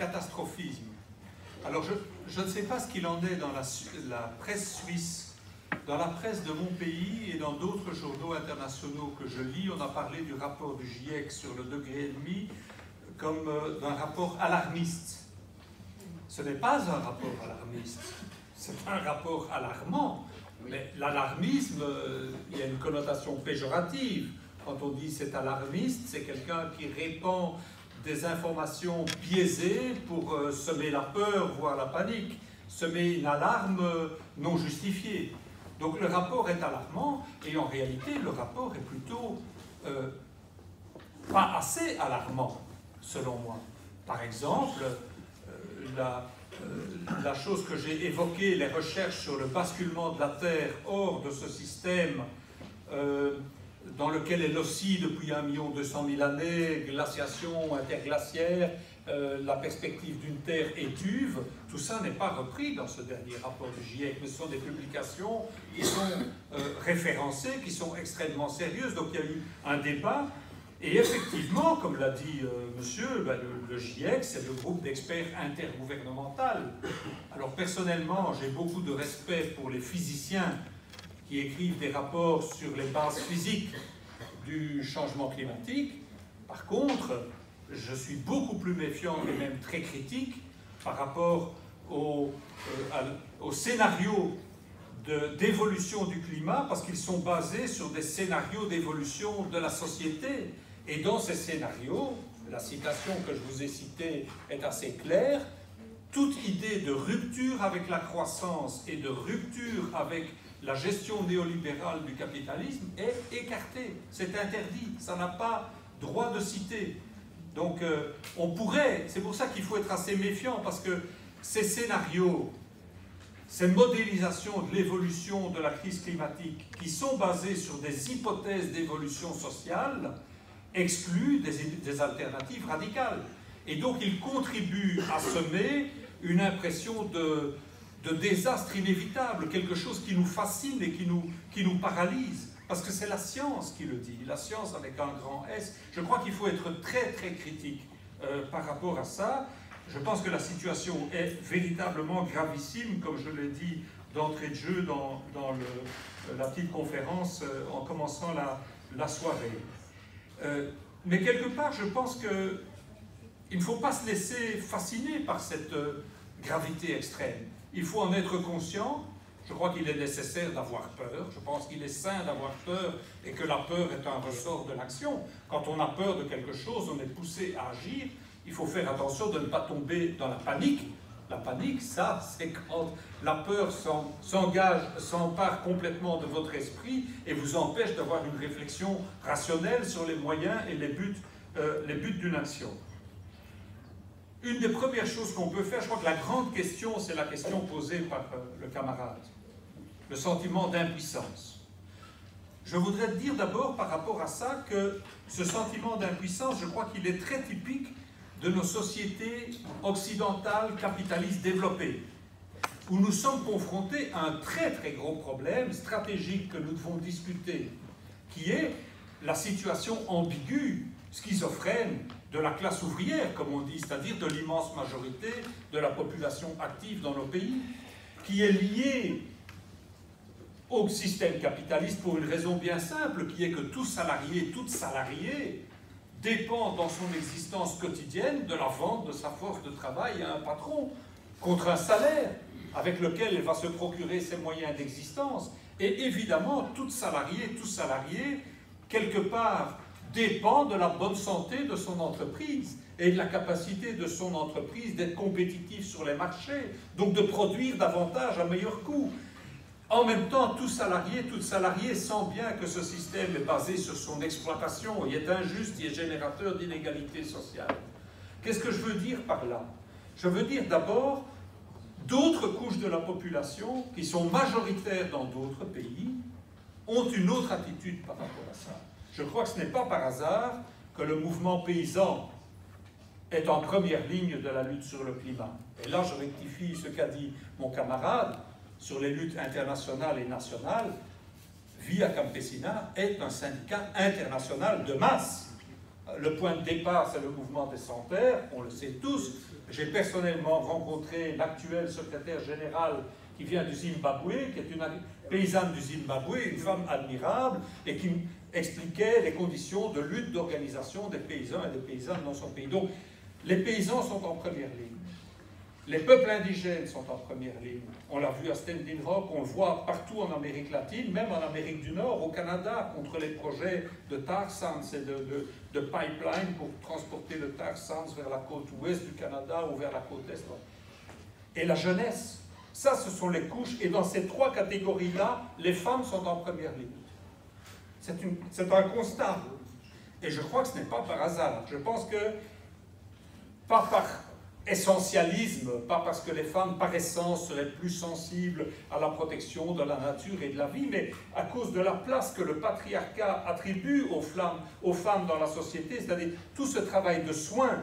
catastrophisme. Alors, je ne sais pas ce qu'il en est dans la presse suisse, dans la presse de mon pays et dans d'autres journaux internationaux que je lis. On a parlé du rapport du GIEC sur le 1,5 comme d'un rapport alarmiste. Ce n'est pas un rapport alarmiste, c'est un rapport alarmant. Mais l'alarmisme, il y a une connotation péjorative. Quand on dit c'est alarmiste, c'est quelqu'un qui répand des informations biaisées pour semer la peur, voire la panique, semer une alarme non justifiée. Donc le rapport est alarmant, et en réalité, le rapport est plutôt pas assez alarmant, selon moi. Par exemple, la chose que j'ai évoquée, les recherches sur le basculement de la Terre hors de ce système dans lequel elle oscille depuis 1 200 000 années, glaciation interglaciaire, la perspective d'une Terre étuve, tout ça n'est pas repris dans ce dernier rapport du GIEC, mais ce sont des publications qui sont référencées, qui sont extrêmement sérieuses. Donc il y a eu un débat, et effectivement, comme l'a dit monsieur, ben, le GIEC, c'est le groupe d'experts intergouvernemental. Alors personnellement, j'ai beaucoup de respect pour les physiciens qui écrivent des rapports sur les bases physiques du changement climatique. Par contre, je suis beaucoup plus méfiant et même très critique par rapport au scénario d'évolution du climat, parce qu'ils sont basés sur des scénarios d'évolution de la société. Et dans ces scénarios, la citation que je vous ai citée est assez claire, toute idée de rupture avec la croissance et de rupture avec la gestion néolibérale du capitalisme est écartée. C'est interdit, ça n'a pas droit de citer. Donc on pourrait, c'est pour ça qu'il faut être assez méfiant, parce que ces scénarios, ces modélisations de l'évolution de la crise climatique, qui sont basées sur des hypothèses d'évolution sociale, excluent des alternatives radicales. Et donc ils contribuent à semer une impression de désastre inévitable, quelque chose qui nous fascine et qui nous paralyse. Parce que c'est la science qui le dit, la science avec un grand S. Je crois qu'il faut être très très critique par rapport à ça. Je pense que la situation est véritablement gravissime, comme je l'ai dit d'entrée de jeu dans la petite conférence en commençant la soirée. Mais quelque part, je pense qu'il ne faut pas se laisser fasciner par cette gravité extrême. Il faut en être conscient. Je crois qu'il est nécessaire d'avoir peur. Je pense qu'il est sain d'avoir peur et que la peur est un ressort de l'action. Quand on a peur de quelque chose, on est poussé à agir. Il faut faire attention de ne pas tomber dans la panique. La panique, ça, c'est quand la peur s'empare complètement de votre esprit et vous empêche d'avoir une réflexion rationnelle sur les moyens et les buts d'une action. Une des premières choses qu'on peut faire, je crois que la grande question, c'est la question posée par le camarade. Le sentiment d'impuissance. Je voudrais dire d'abord par rapport à ça que ce sentiment d'impuissance, je crois qu'il est très typique de nos sociétés occidentales capitalistes développées, où nous sommes confrontés à un très très gros problème stratégique que nous devons discuter, qui est la situation ambiguë, schizophrène, de la classe ouvrière, comme on dit, c'est-à-dire de l'immense majorité de la population active dans nos pays, qui est liée au système capitaliste pour une raison bien simple, qui est que tout salarié, toute salariée, dépend dans son existence quotidienne de la vente de sa force de travail à un patron, contre un salaire avec lequel elle va se procurer ses moyens d'existence. Et évidemment, tout salarié, quelque part, dépend de la bonne santé de son entreprise et de la capacité de son entreprise d'être compétitive sur les marchés, donc de produire davantage à meilleur coût. En même temps, tout salarié sent bien que ce système est basé sur son exploitation, il est injuste, il est générateur d'inégalités sociales. Qu'est-ce que je veux dire par là? Je veux dire d'abord d'autres couches de la population qui sont majoritaires dans d'autres pays ont une autre attitude par rapport à ça. Je crois que ce n'est pas par hasard que le mouvement paysan est en première ligne de la lutte sur le climat. Et là, je rectifie ce qu'a dit mon camarade sur les luttes internationales et nationales. Via Campesina est un syndicat international de masse. Le point de départ, c'est le mouvement des sans-terre, on le sait tous, J'ai personnellement rencontré l'actuel secrétaire général qui vient du Zimbabwe, qui est une paysanne du Zimbabwe, une femme admirable, et qui expliquait les conditions de lutte, d'organisation des paysans et des paysannes dans son pays. Donc, les paysans sont en première ligne. Les peuples indigènes sont en première ligne. On l'a vu à Standing Rock, on le voit partout en Amérique latine, même en Amérique du Nord, au Canada, contre les projets de tar sands et de pipeline pour transporter le tar sands vers la côte ouest du Canada ou vers la côte est. Et la jeunesse, ça, ce sont les couches. Et dans ces trois catégories-là, les femmes sont en première ligne. C'est un constat. Et je crois que ce n'est pas par hasard. Je pense que, pas par essentialisme, pas parce que les femmes par essence seraient plus sensibles à la protection de la nature et de la vie, mais à cause de la place que le patriarcat attribue aux femmes dans la société, c'est-à-dire tout ce travail de soins,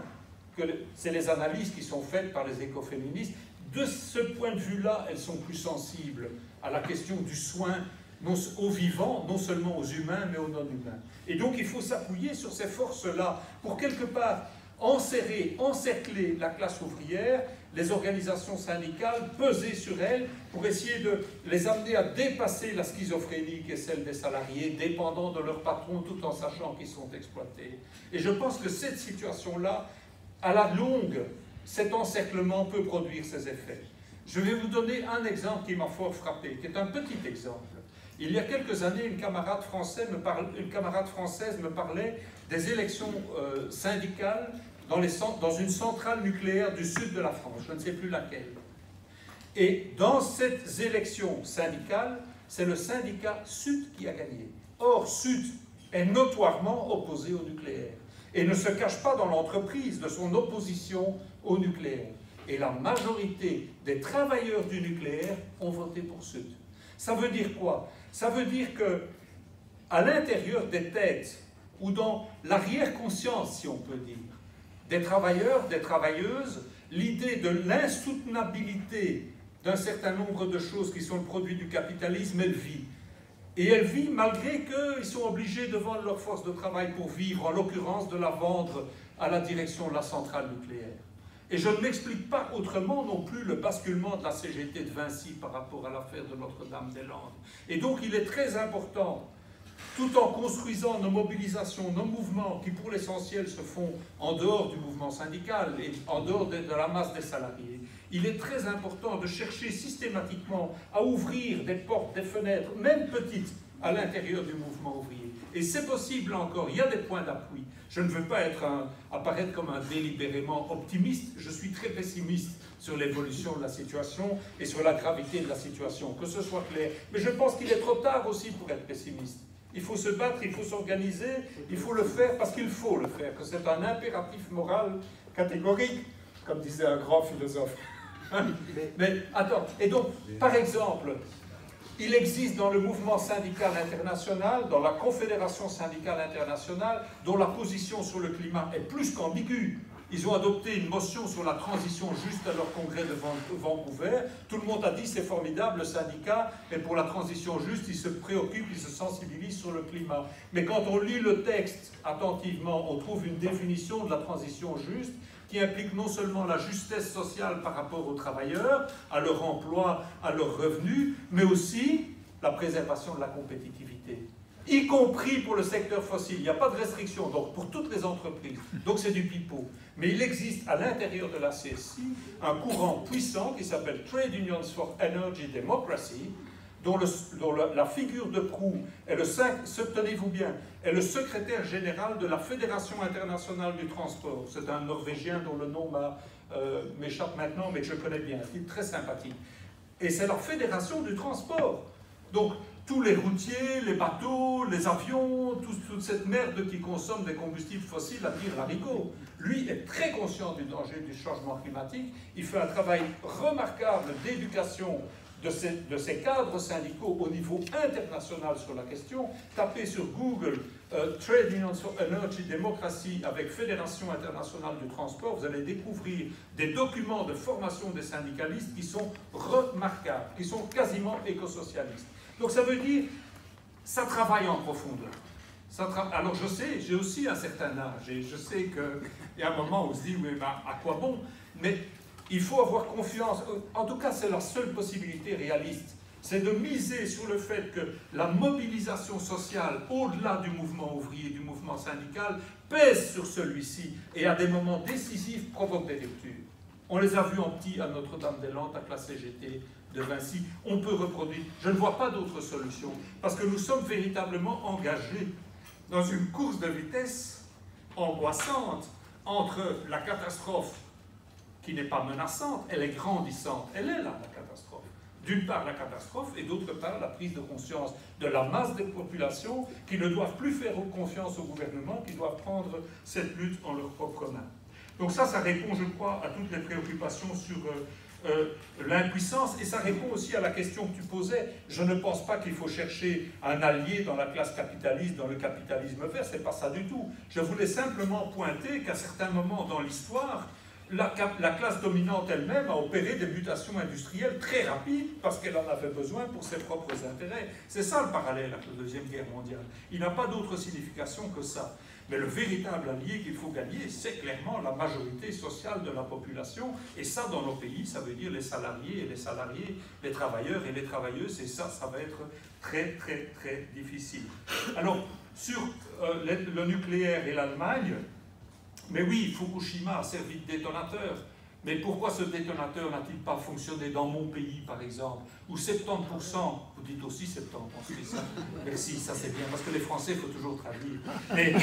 c'est les analyses qui sont faites par les écoféministes. De ce point de vue-là, elles sont plus sensibles à la question du soin aux vivants, non seulement aux humains, mais aux non-humains. Et donc il faut s'appuyer sur ces forces-là pour quelque part encercler la classe ouvrière, les organisations syndicales, peser sur elles pour essayer de les amener à dépasser la schizophrénie qui est celle des salariés, dépendants de leur patron, tout en sachant qu'ils sont exploités. Et je pense que cette situation-là, à la longue, cet encerclement peut produire ses effets. Je vais vous donner un exemple qui m'a fort frappé, qui est un petit exemple. Il y a quelques années, une camarade française me parlait des élections syndicales dans une centrale nucléaire du sud de la France, je ne sais plus laquelle. Et dans ces élections syndicales, c'est le syndicat Sud qui a gagné. Or, Sud est notoirement opposé au nucléaire et ne se cache pas dans l'entreprise de son opposition au nucléaire. Et la majorité des travailleurs du nucléaire ont voté pour Sud. Ça veut dire quoi? Ça veut dire que, à l'intérieur des têtes, ou dans l'arrière-conscience, si on peut dire, des travailleurs, des travailleuses, l'idée de l'insoutenabilité d'un certain nombre de choses qui sont le produit du capitalisme, elle vit. Et elle vit malgré qu'ils sont obligés de vendre leur force de travail pour vivre, en l'occurrence de la vendre à la direction de la centrale nucléaire. Et je ne m'explique pas autrement non plus le basculement de la CGT de Vinci par rapport à l'affaire de Notre-Dame-des-Landes. Et donc il est très important, tout en construisant nos mobilisations, nos mouvements, qui pour l'essentiel se font en dehors du mouvement syndical et en dehors de la masse des salariés, il est très important de chercher systématiquement à ouvrir des portes, des fenêtres, même petites, à l'intérieur du mouvement ouvrier. Et c'est possible encore, il y a des points d'appui. Je ne veux pas apparaître comme un délibérément optimiste, je suis très pessimiste sur l'évolution de la situation et sur la gravité de la situation, que ce soit clair. Mais je pense qu'il est trop tard aussi pour être pessimiste. Il faut se battre, il faut s'organiser, il faut le faire parce qu'il faut le faire, que c'est un impératif moral catégorique, comme disait un grand philosophe. Mais attends, et donc, par exemple, il existe dans le mouvement syndical international, dans la Confédération syndicale internationale, dont la position sur le climat est plus qu'ambiguë. Ils ont adopté une motion sur la transition juste à leur congrès de Vancouver. Tout le monde a dit c'est formidable, le syndicat est pour la transition juste, il se préoccupe, il se sensibilise sur le climat. Mais quand on lit le texte attentivement, on trouve une définition de la transition juste qui implique non seulement la justesse sociale par rapport aux travailleurs, à leur emploi, à leurs revenus, mais aussi la préservation de la compétitivité, y compris pour le secteur fossile. Il n'y a pas de restriction, donc pour toutes les entreprises. Donc c'est du pipeau. Mais il existe à l'intérieur de la CSI un courant puissant qui s'appelle Trade Unions for Energy Democracy, dont la figure de proue est tenez-vous bien, est le secrétaire général de la Fédération internationale du transport. C'est un Norvégien dont le nom m'échappe maintenant, mais que je connais bien, qui est très sympathique. Et c'est la Fédération du transport. Donc, tous les routiers, les bateaux, les avions, toute cette merde qui consomme des combustibles fossiles à tire l'haricot. Lui est très conscient du danger du changement climatique. Il fait un travail remarquable d'éducation de ces cadres syndicaux au niveau international sur la question. Tapez sur Google Trade Unions for Energy Democracy avec Fédération internationale du transport, vous allez découvrir des documents de formation des syndicalistes qui sont remarquables, qui sont quasiment écosocialistes. Donc ça veut dire, ça travaille en profondeur. Alors je sais, j'ai aussi un certain âge, et je sais qu'il y a un moment où on se dit, oui, ben, à quoi bon? Mais il faut avoir confiance, en tout cas c'est la seule possibilité réaliste, c'est de miser sur le fait que la mobilisation sociale, au-delà du mouvement ouvrier, du mouvement syndical, pèse sur celui-ci et à des moments décisifs provoque des ruptures. On les a vus en petit à Notre-Dame-des-Landes, à la CGT de Vinci. On peut reproduire. Je ne vois pas d'autre solution parce que nous sommes véritablement engagés dans une course de vitesse angoissante entre la catastrophe qui n'est pas menaçante, elle est grandissante. Elle est là, la catastrophe. D'une part, la catastrophe, et d'autre part, la prise de conscience de la masse des populations qui ne doivent plus faire confiance au gouvernement, qui doivent prendre cette lutte en leurs propres mains. Donc ça répond, je crois, à toutes les préoccupations sur l'impuissance, et ça répond aussi à la question que tu posais. Je ne pense pas qu'il faut chercher un allié dans la classe capitaliste, dans le capitalisme vert, c'est pas ça du tout. Je voulais simplement pointer qu'à certains moments dans l'histoire, la classe dominante elle-même a opéré des mutations industrielles très rapides parce qu'elle en avait besoin pour ses propres intérêts. C'est ça le parallèle avec la Deuxième Guerre mondiale. Il n'a pas d'autre signification que ça. Mais le véritable allié qu'il faut gagner, c'est clairement la majorité sociale de la population. Et ça, dans nos pays, ça veut dire les salariés et les salariés, les travailleurs et les travailleuses. Et ça va être très, très, très difficile. Alors, sur le nucléaire et l'Allemagne, mais oui, Fukushima a servi de détonateur. Mais pourquoi ce détonateur n'a-t-il pas fonctionné dans mon pays, par exemple, où 70%, vous dites aussi 70% en Suisse, merci, ça c'est bien, parce que les Français, il faut toujours traduire, mais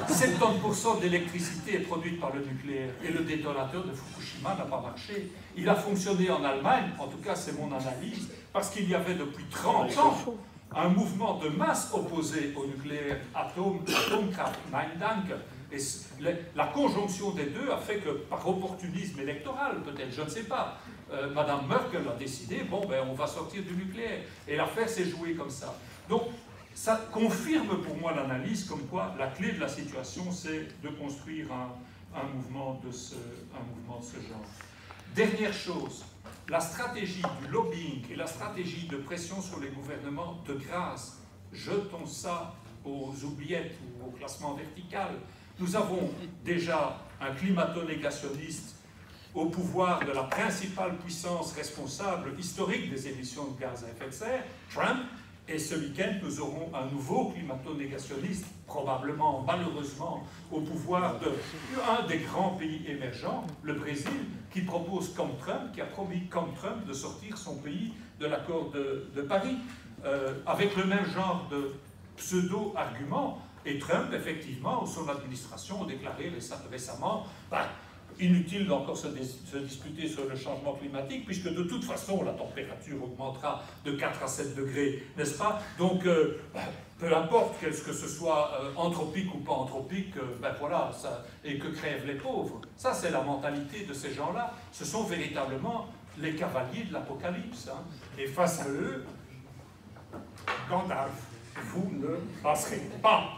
70% d'électricité est produite par le nucléaire, et le détonateur de Fukushima n'a pas marché. Il a fonctionné en Allemagne, en tout cas c'est mon analyse, parce qu'il y avait depuis 30 ans un mouvement de masse opposé au nucléaire, Atomkraft, Mein Dank. Et la conjonction des deux a fait que, par opportunisme électoral, peut-être, je ne sais pas, Madame Merkel a décidé, bon, ben, on va sortir du nucléaire. Et l'affaire s'est jouée comme ça. Donc, ça confirme pour moi l'analyse comme quoi la clé de la situation, c'est de construire un mouvement de ce genre. Dernière chose, la stratégie du lobbying et la stratégie de pression sur les gouvernements, de grâce, jetons ça aux oubliettes ou au classement vertical. Nous avons déjà un climato-négationniste au pouvoir de la principale puissance responsable historique des émissions de gaz à effet de serre, Trump, et ce week-end nous aurons un nouveau climato-négationniste, probablement, malheureusement, au pouvoir d'un des grands pays émergents, le Brésil, qui propose comme Trump, qui a promis comme Trump de sortir son pays de l'accord de Paris, avec le même genre de pseudo-arguments. Et Trump, effectivement, ou son administration, a déclaré récemment, inutile d'encore se disputer sur le changement climatique, puisque de toute façon, la température augmentera de 4 à 7 degrés, n'est-ce pas? Donc, peu importe que ce soit anthropique ou pas anthropique, voilà, et que crèvent les pauvres. Ça, c'est la mentalité de ces gens-là. Ce sont véritablement les cavaliers de l'Apocalypse. Hein. Et face à eux, Gandalf, vous ne passerez pas.